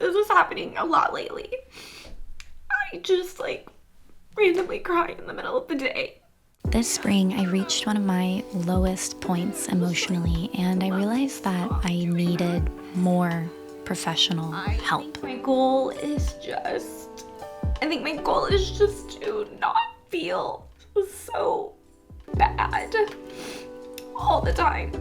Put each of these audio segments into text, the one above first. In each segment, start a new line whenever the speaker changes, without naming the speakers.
this is happening a lot lately. I just like randomly cry in the middle of the day.
This spring, I reached one of my lowest points emotionally, and I realized that I needed more professional help.
I think my goal is just to not feel so bad all the time.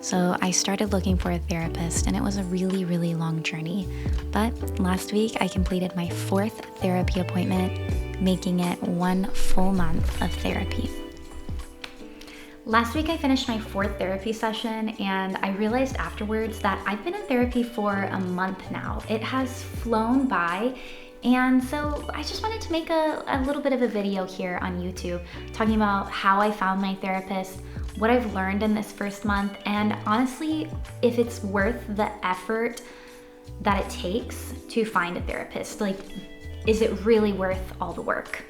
So I started looking for a therapist, and it was a really, really long journey. But last week, I completed my 4th therapy appointment, making it 1 full month of therapy. Last week, I finished my 4th therapy session, and I realized afterwards that I've been in therapy for a month now. It has flown by, and so I just wanted to make a little bit of a video here on YouTube talking about how I found my therapist, what I've learned in this first month, and honestly, if it's worth the effort that it takes to find a therapist. Like, is it really worth all the work?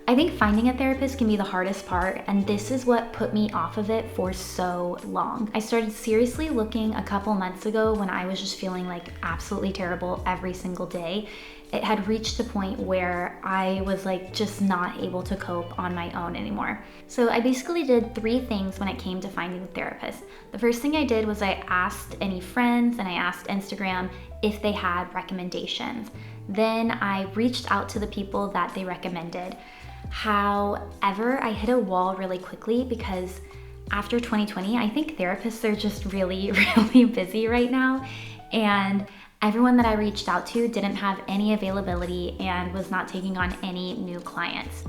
I think finding a therapist can be the hardest part, and this is what put me off of it for so long. I started seriously looking a couple months ago when I was just feeling like absolutely terrible every single day. It had reached a point where I was like just not able to cope on my own anymore. So I basically did 3 things when it came to finding a therapist. The first thing I did was I asked any friends and I asked Instagram if they had recommendations. Then I reached out to the people that they recommended. However, I hit a wall really quickly because after 2020, I think therapists are just really, really busy right now. And everyone that I reached out to didn't have any availability and was not taking on any new clients.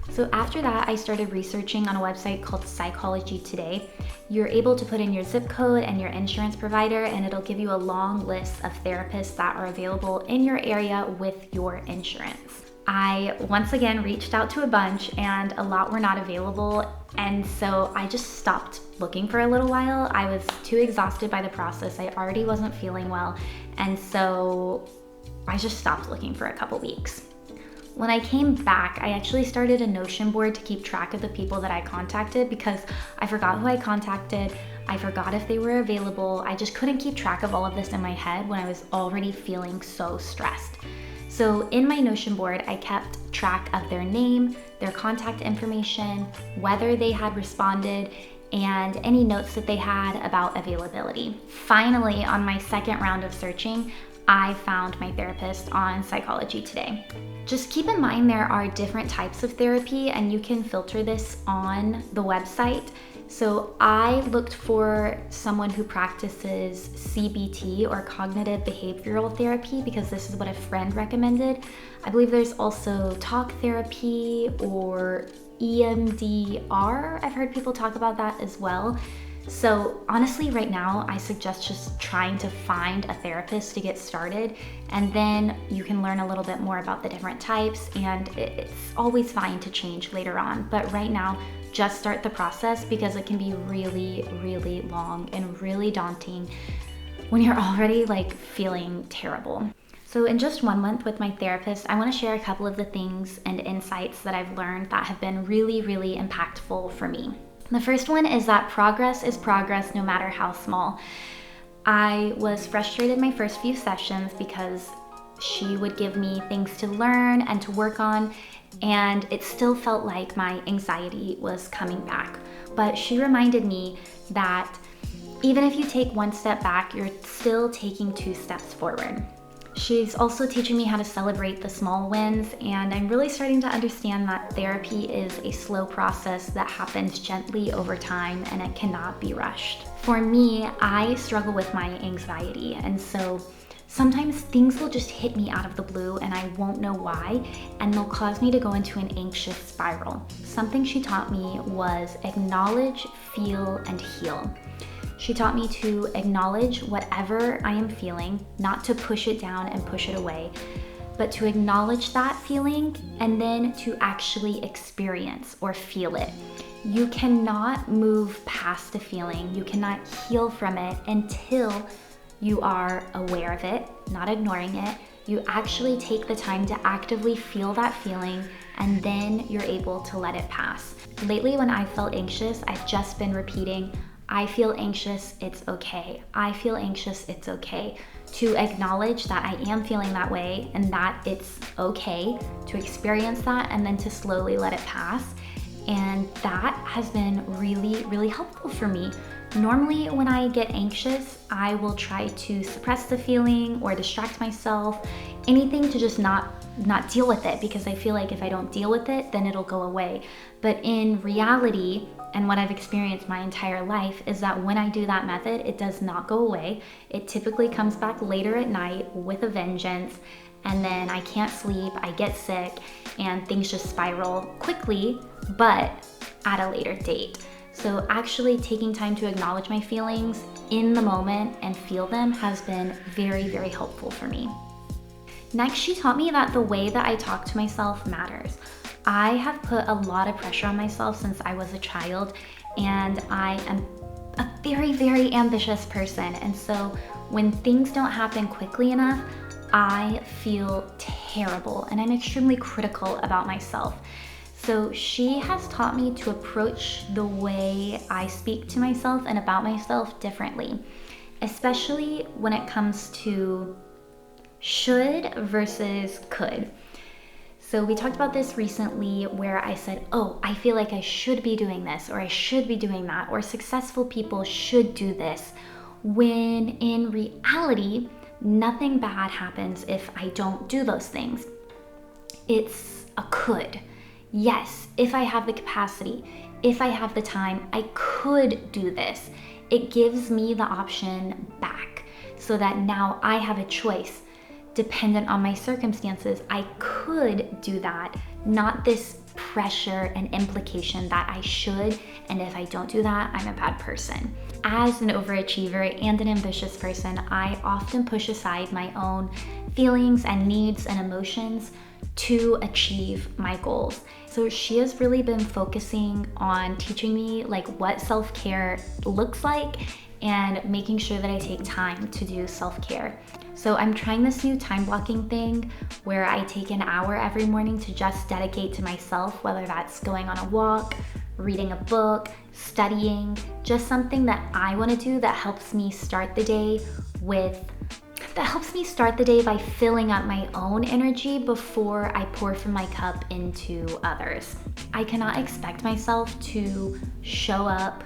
So after that, I started researching on a website called Psychology Today. You're able to put in your zip code and your insurance provider, and it'll give you a long list of therapists that are available in your area with your insurance. I once again reached out to a bunch, and a lot were not available, and so I just stopped looking for a little while. I was too exhausted by the process. I already wasn't feeling well, and so I just stopped looking for a couple weeks. When I came back, I actually started a Notion board to keep track of the people that I contacted because I forgot who I contacted. I forgot if they were available. I just couldn't keep track of all of this in my head when I was already feeling so stressed. So in my Notion board, I kept track of their name, their contact information, whether they had responded, and any notes that they had about availability. Finally, on my second round of searching, I found my therapist on Psychology Today. Just keep in mind there are different types of therapy, and you can filter this on the website. So I looked for someone who practices CBT or cognitive behavioral therapy because this is what a friend recommended. I believe there's also talk therapy or EMDR. I've heard people talk about that as well. So honestly, right now, I suggest just trying to find a therapist to get started, and then you can learn a little bit more about the different types, and it's always fine to change later on. But right now, just start the process because it can be really, really long and really daunting when you're already like feeling terrible. So in just 1 month with my therapist, I want to share a couple of the things and insights that I've learned that have been really, really impactful for me. The first one is that progress is progress no matter how small. I was frustrated my first few sessions because she would give me things to learn and to work on, and it still felt like my anxiety was coming back. But she reminded me that even if you take 1 step back, you're still taking 2 steps forward. She's also teaching me how to celebrate the small wins, and I'm really starting to understand that therapy is a slow process that happens gently over time and it cannot be rushed. For me, I struggle with my anxiety, and so sometimes things will just hit me out of the blue and I won't know why, and they'll cause me to go into an anxious spiral. Something she taught me was acknowledge, feel, and heal. She taught me to acknowledge whatever I am feeling, not to push it down and push it away, but to acknowledge that feeling and then to actually experience or feel it. You cannot move past a feeling. You cannot heal from it until you are aware of it, not ignoring it. You actually take the time to actively feel that feeling, and then you're able to let it pass. Lately, when I felt anxious, I've just been repeating, I feel anxious, it's okay. I feel anxious, it's okay. to acknowledge that I am feeling that way and that it's okay to experience that, and then to slowly let it pass. And that has been really, really helpful for me. Normally, when I get anxious, I will try to suppress the feeling or distract myself, anything to just not deal with it, because I feel like if I don't deal with it, then it'll go away. But in reality, and what I've experienced my entire life, is that when I do that method, it does not go away. It typically comes back later at night with a vengeance, and then I can't sleep, I get sick, and things just spiral quickly, but at a later date. So actually taking time to acknowledge my feelings in the moment and feel them has been very, very helpful for me. Next, she taught me that the way that I talk to myself matters. I have put a lot of pressure on myself since I was a child, and I am a very, very ambitious person. And so when things don't happen quickly enough, I feel terrible and I'm extremely critical about myself. So she has taught me to approach the way I speak to myself and about myself differently, especially when it comes to should versus could. So we talked about this recently where I said, oh, I feel like I should be doing this, or I should be doing that, or successful people should do this, when in reality, nothing bad happens if I don't do those things. It's a could. Yes, if I have the capacity, if I have the time, I could do this. It gives me the option back so that now I have a choice. Dependent on my circumstances, I could do that, not this pressure and implication that I should, and if I don't do that, I'm a bad person. As an overachiever and an ambitious person, I often push aside my own feelings and needs and emotions to achieve my goals. So she has really been focusing on teaching me like what self-care looks like and making sure that I take time to do self-care. So I'm trying this new time blocking thing where I take an hour every morning to just dedicate to myself, whether that's going on a walk, reading a book, studying, just something that I want to do that helps me start the day by filling up my own energy before I pour from my cup into others. I cannot expect myself to show up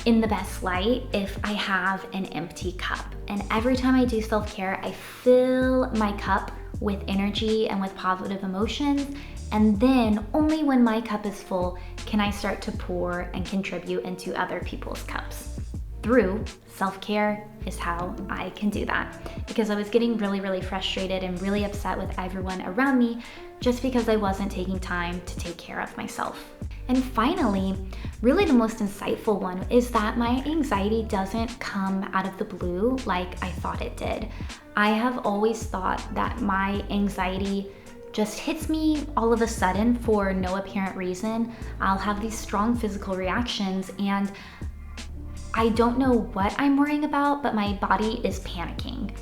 in the best light if I have an empty cup. And every time I do self-care, I fill my cup with energy and with positive emotions. And then only when my cup is full can I start to pour and contribute into other people's cups. Through self-care is how I can do that, because I was getting really, really frustrated and really upset with everyone around me just because I wasn't taking time to take care of myself. And finally, really the most insightful one is that my anxiety doesn't come out of the blue like I thought it did. I have always thought that my anxiety just hits me all of a sudden for no apparent reason. I'll have these strong physical reactions and I don't know what I'm worrying about, but my body is panicking.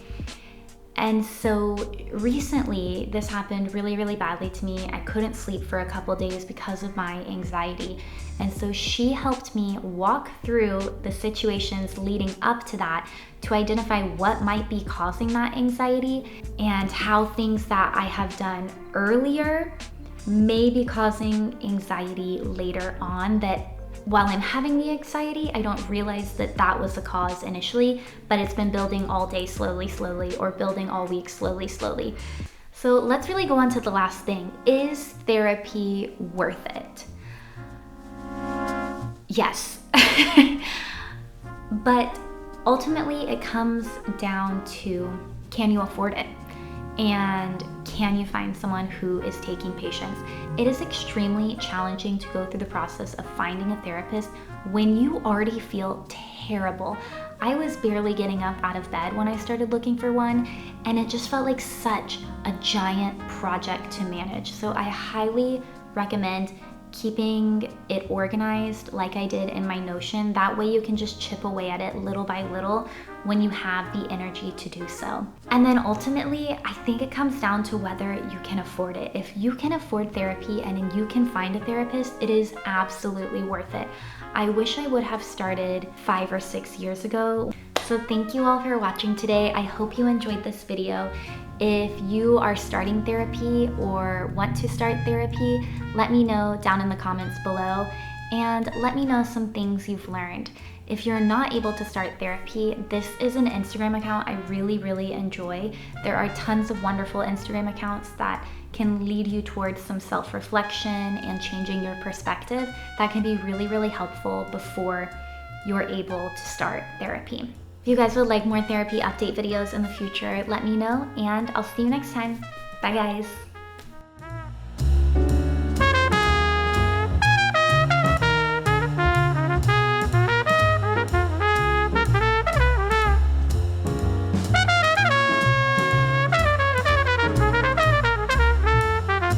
And so recently, this happened really, really badly to me. I couldn't sleep for a couple days because of my anxiety. And so she helped me walk through the situations leading up to that to identify what might be causing that anxiety and how things that I have done earlier may be causing anxiety later on, that while I'm having the anxiety, I don't realize that that was the cause initially, but it's been building all day slowly, or building all week slowly. So let's really go on to the last thing. Is therapy worth it? Yes. But ultimately it comes down to, can you afford it? And can you find someone who is taking patience? It is extremely challenging to go through the process of finding a therapist when you already feel terrible. I was barely getting up out of bed when I started looking for one, and it just felt like such a giant project to manage. So I highly recommend keeping it organized like I did in my Notion. That way you can just chip away at it little by little when you have the energy to do so. And then ultimately, I think it comes down to whether you can afford it. If you can afford therapy and you can find a therapist, it is absolutely worth it. I wish I would have started 5 or 6 years ago. so thank you all for watching today. I hope you enjoyed this video. If you are starting therapy or want to start therapy, let me know down in the comments below, and let me know some things you've learned. If you're not able to start therapy, this is an Instagram account I really enjoy. There are tons of wonderful Instagram accounts that can lead you towards some self-reflection and changing your perspective that can be really helpful before you're able to start therapy. If you guys would like more therapy update videos in the future, let me know, and I'll see you next time. Bye guys.